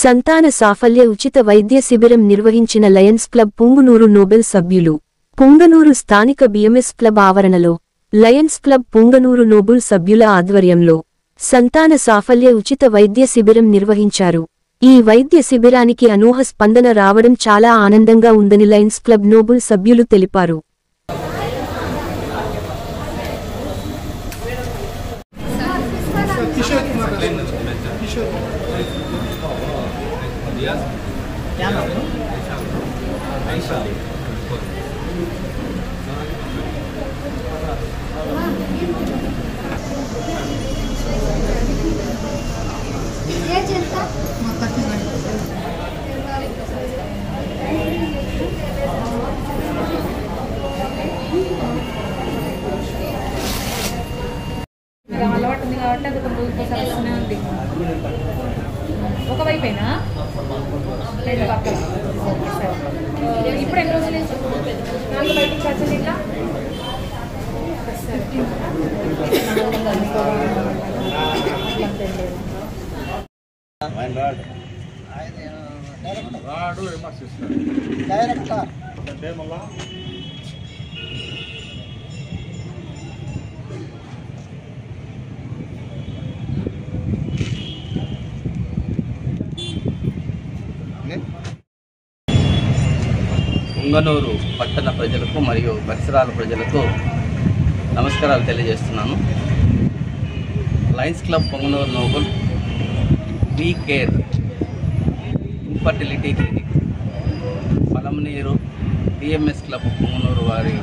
సంతాన సాఫల్య ఉచిత వైద్య శిబిరం నిర్వహించిన లయన్స్ క్లబ్ పుంగనూరు నోబెల్ సభ్యులు. పుంగనూరు స్థానిక బిఎంఎస్ క్లబ్ ఆవరణలో లయన్స్ క్లబ్ పుంగనూరు నోబెల్ సభ్యుల ఆధ్వర్యంలో సంతాన సాఫల్య ఉచిత వైద్య శిబిరం నిర్వహించారు. ఈ వైద్య శిబిరానికి అనూహ స్పందన రావడం చాలా ఆనందంగా ఉందని లయన్స్ క్లబ్ నోబెల్ సభ్యులు తెలిపారు. అలవాటు ఉంది కాబట్టి అది ఒకసారి ఉంది. ఒకవైపేనా లేదు పక్కన. ఇప్పుడు ఎన్ని రోజులు నాలుగు బయటికి వచ్చింది ఇట్లా పుంగనూరు పట్టణ ప్రజలకు మరియు పరిసరాల ప్రజలకు నమస్కారాలు తెలియజేస్తున్నాను. Lions Club Punganur Noble We Care Infertility Clinic Palamaner BMS Club Punganur వారి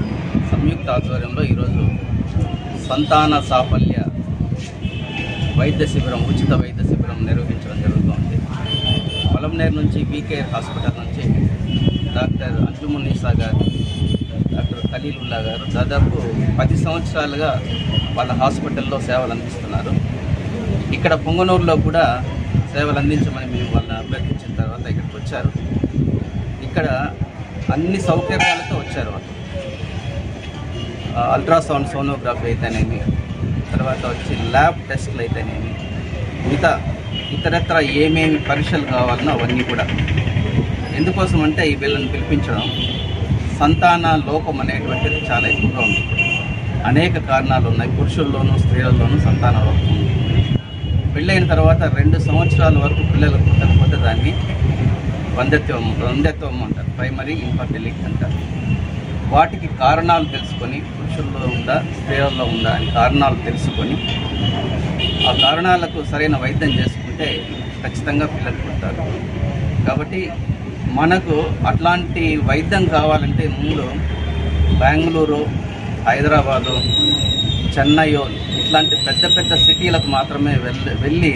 సంయుక్త ఆధ్వర్యంలో ఈరోజు సంతాన సాఫల్య వైద్య శిబిరం, ఉచిత వైద్య శిబిరం నిర్వహించడం జరుగుతుంది. పలమనేరు నుంచి వీ కేర్ హాస్పిటల్ నుంచి డాక్టర్ అంజుమున్నీసా గారు, డాక్టర్ ఖలీలుల్లా గారు దాదాపు 10 సంవత్సరాలుగా వాళ్ళ హాస్పిటల్లో సేవలు అందిస్తున్నారు. ఇక్కడ పుంగనూరులో కూడా సేవలు అందించమని మేము వాళ్ళని అభ్యర్థించిన తర్వాత ఇక్కడికి వచ్చారు. ఇక్కడ అన్ని సౌకర్యాలతో వచ్చారు. వాళ్ళు అల్ట్రాసౌండ్ సోనోగ్రఫీ అయితేనేమి, తర్వాత వచ్చి ల్యాబ్ టెస్టులు అయితేనేమి, మిగతా ఇతరత్ర ఏమేమి పరీక్షలు కావాలన్నా అవన్నీ కూడా. ఎందుకోసం అంటే ఈ వీళ్ళని పిలిపించడం, సంతాన లోపం అనేటువంటిది చాలా ఎక్కువగా ఉంది. అనేక కారణాలు ఉన్నాయి. పురుషుల్లోనూ స్త్రీలలోనూ సంతాన లోపం ఉంది. పెళ్ళైన తర్వాత 2 సంవత్సరాల వరకు పిల్లలు పుట్టకపోతే దాన్ని వంధ్యత్వం అంటారు, ప్రైమరీ ఇన్ఫర్టిలిటీ అంటారు. వాటికి కారణాలు తెలుసుకొని, పురుషుల్లో ఉందా స్త్రీలలో ఉందా అని కారణాలు తెలుసుకొని ఆ కారణాలకు సరైన వైద్యం చేసుకుంటే ఖచ్చితంగా పిల్లలు పుడతారు. కాబట్టి మనకు అట్లాంటి వైద్యం కావాలంటే ముందు బెంగళూరు, హైదరాబాదు, చెన్నైయో ఇట్లాంటి పెద్ద పెద్ద సిటీలకు మాత్రమే వెళ్ళి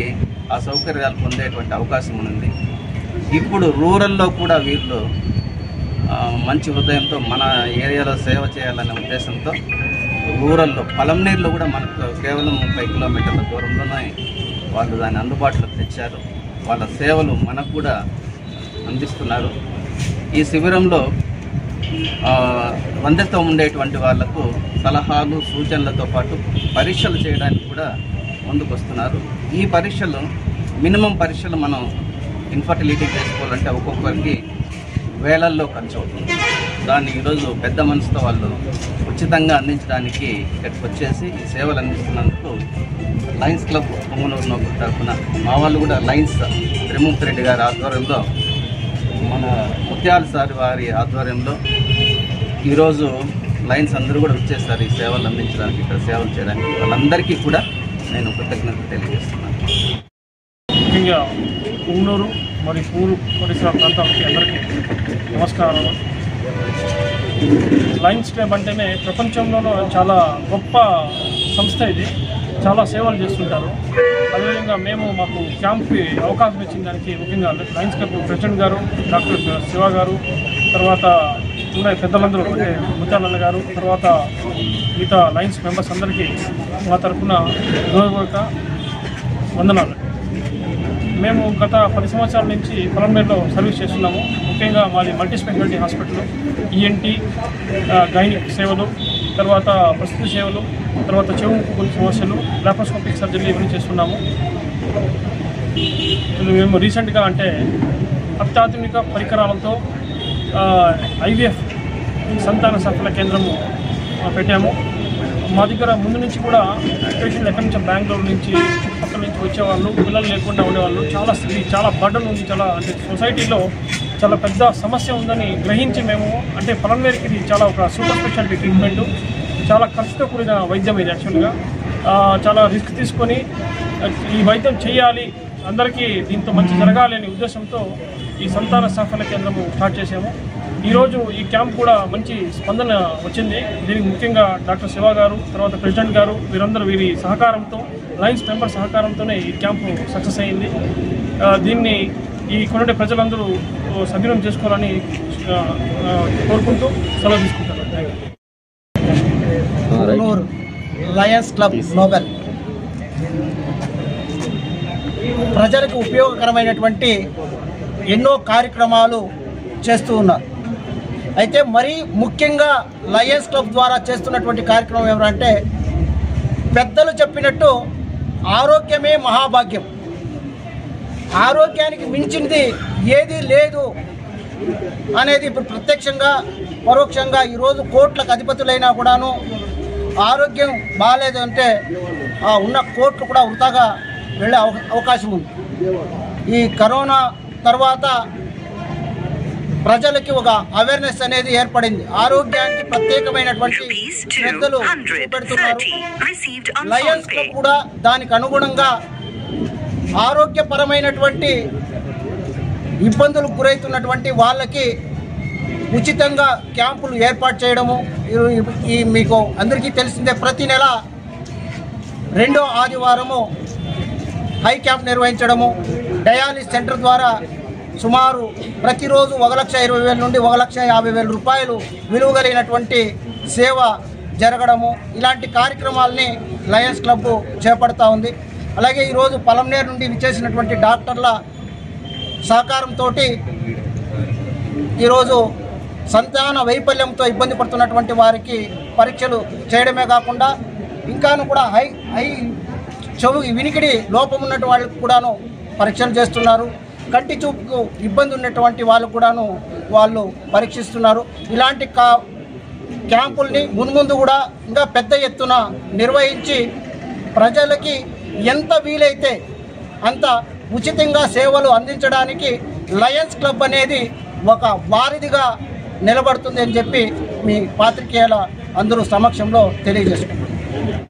ఆ సౌకర్యాలు పొందేటువంటి అవకాశం ఉంది. ఇప్పుడు రూరల్లో కూడా వీళ్ళు మంచి హృదయంతో మన ఏరియాలో సేవ చేయాలనే ఉద్దేశంతో రూరల్లో పలమనేరులో కూడా మనకు కేవలం 30 కిలోమీటర్ల దూరంలోనే వాళ్ళు దాన్ని అందుబాటులోకి తెచ్చారు. వాళ్ళ సేవలు మనకు కూడా అందిస్తున్నారు. ఈ శిబిరంలో వంధ్యత్వం ఉండేటువంటి వాళ్లకు సలహాలు, సూచనలతో పాటు పరీక్షలు చేయడానికి కూడా ముందుకు వస్తున్నారు. ఈ పరీక్షలు మినిమం పరీక్షలు మనం ఇన్ఫర్టిలిటీ చేసుకోవాలంటే ఒక్కొక్కరికి వేలల్లో ఖర్చు అవుతుంది. దాన్ని ఈరోజు పెద్ద మనసుతో వాళ్ళు ఉచితంగా అందించడానికి ఇక్కడికి వచ్చేసి ఈ సేవలు అందిస్తున్నందుకు లయన్స్ క్లబ్ పుంగనూరు నోబెల్ తరఫున మా వాళ్ళు కూడా లయన్స్ త్రిమూర్తి రెడ్డి గారి ఆధ్వర్యంలో, మన ముత్యాల సార్ వారి ఆధ్వర్యంలో ఈరోజు లయన్స్ అందరూ కూడా వచ్చేసారు ఈ సేవలు అందించడానికి, ఇక్కడ సేవలు చేయడానికి. వాళ్ళందరికీ కూడా నేను కృతజ్ఞతలు తెలియజేస్తున్నాను. ముఖ్యంగా పుంగనూరు మరియు పూరు పరిసర ప్రాంతాలకి అందరికీ నమస్కారాలు. లయన్స్ క్లబ్ అంటేనే ప్రపంచంలోనూ చాలా గొప్ప సంస్థ. ఇది చాలా సేవలు చేస్తుంటారు. అదేవిధంగా మాకు క్యాంప్కి అవకాశం ఇచ్చిన దానికి ముఖ్యంగా లయన్స్ క్లబ్ ప్రెసిడెంట్ గారు, డాక్టర్ శివ గారు, తర్వాత ఉన్న పెద్దలందరూ అంటే ముత్యాలన్న గారు, తర్వాత మిగతా లయన్స్ మెంబర్స్ అందరికీ మా తరఫున హృదయపూర్వక వందనాలు. మేము గత 10 సంవత్సరాల నుంచి పలమనేరులో సర్వీస్ చేస్తున్నాము. ముఖ్యంగా మాది multi speciality hospital, ENT, gynaec సేవలు, తర్వాత ప్రసూతి సేవలు, తర్వాత చెవు ముక్కు సమస్యలు, లాప్రోస్కోపిక్ సర్జరీ ఇవన్నీ చేస్తున్నాము. మేము రీసెంట్గా అంటే అత్యాధునిక పరికరాలతో IVF సంతాన సఫల కేంద్రము పెట్టాము. మా దగ్గర ముందు నుంచి కూడా పేషెంట్లు ఎక్కడి నుంచి బెంగళూరు నుంచి చుట్టుపక్కల నుంచి వచ్చేవాళ్ళు, పిల్లలు లేకుండా ఉండేవాళ్ళు. చాలా బర్డన్ ఉంది, చాలా అంటే సొసైటీలో చాలా పెద్ద సమస్య ఉందని గ్రహించి మేము అంటే పలమనేరుకి ఇది చాలా ఒక సూపర్ స్పెషాలిటీ ట్రీట్మెంట్, చాలా ఖర్చుతో కూడిన వైద్యం ఇది. యాక్చువల్గా చాలా రిస్క్ తీసుకొని ఈ వైద్యం చేయాలి, అందరికీ దీంతో మంచి జరగాలి అనే ఉద్దేశంతో ఈ సంతాన సాఫల్య కేంద్రము స్టార్ట్ చేసాము. ఈరోజు ఈ క్యాంప్ కూడా మంచి స్పందన వచ్చింది. దీనికి ముఖ్యంగా డాక్టర్ శివ గారు, తర్వాత ప్రెసిడెంట్ గారు, వీరి సహకారంతో, లయన్స్ మెంబర్ సహకారంతోనే ఈ క్యాంపు సక్సెస్ అయింది. దీన్ని ఈ కొనటి ప్రజలందరూ సద్వినియోగం చేసుకోవాలని కోరుకుంటూ సెలవు తీసుకుంటారు. లయన్స్ క్లబ్ నోబెల్ ప్రజలకు ఉపయోగకరమైనటువంటి ఎన్నో కార్యక్రమాలు చేస్తూ ఉన్నారు. అయితే మరీ ముఖ్యంగా లయన్స్ క్లబ్ ద్వారా చేస్తున్నటువంటి కార్యక్రమం ఏమంటే, పెద్దలు చెప్పినట్టు ఆరోగ్యమే మహాభాగ్యం, ఆరోగ్యానికి మించింది ఏదీ లేదు అనేది ఇప్పుడు ప్రత్యక్షంగా పరోక్షంగా ఈరోజు కోట్లకు అధిపతులైనా కూడాను ఆరోగ్యం బాగాలేదు అంటే ఉన్న కోట్లు కూడా వృధాగా వెళ్ళే అవకాశం ఉంది. ఈ కరోనా తర్వాత ప్రజలకి ఒక అవేర్నెస్ అనేది ఏర్పడింది. ఆరోగ్యానికి ప్రత్యేకమైనటువంటి శ్రద్ధలు చూపెడుతున్నారు. లయన్స్ క్లబ్ కూడా దానికి అనుగుణంగా ఆరోగ్యపరమైనటువంటి ఇబ్బందులకు గురవుతున్నటువంటి వాళ్ళకి ఉచితంగా క్యాంపులు ఏర్పాటు చేయడము. ఈ మీకు అందరికీ తెలిసిందే, ప్రతి నెల 2వ ఆదివారము హై క్యాంప్ నిర్వహించడము. డయాలిసిస్ సెంటర్ ద్వారా సుమారు ప్రతిరోజు 1,20,000 నుండి 1,50,000 రూపాయలు విలువ కలిగినటువంటి సేవ జరగడము, ఇలాంటి కార్యక్రమాలని లయన్స్ క్లబ్ చేపడతా ఉంది. అలాగే ఈరోజు పలమనేరు నుండి విచ్చేసినటువంటి డాక్టర్ల సహకారంతో ఈరోజు సంతాన వైఫల్యంతో ఇబ్బంది పడుతున్నటువంటి వారికి పరీక్షలు చేయడమే కాకుండా ఇంకాను కూడా చెవు వినికిడి లోపం ఉన్నటువంటి వాళ్ళకు కూడాను పరీక్షలు చేస్తున్నారు. కంటి చూపుకు ఇబ్బంది ఉన్నటువంటి వాళ్ళకు కూడాను వాళ్ళు పరీక్షిస్తున్నారు. ఇలాంటి క్యాంపుల్ని మున్ముందు కూడా ఇంకా పెద్ద ఎత్తున నిర్వహించి ప్రజలకి ఎంత వీలైతే అంత ఉచితంగా సేవలు అందించడానికి లయన్స్ క్లబ్ అనేది ఒక వారిదిగా నిలబడుతుంది అని చెప్పి మీ పాత్రికేయుల అందరూ సమక్షంలో తెలియజేసుకుంటున్నారు.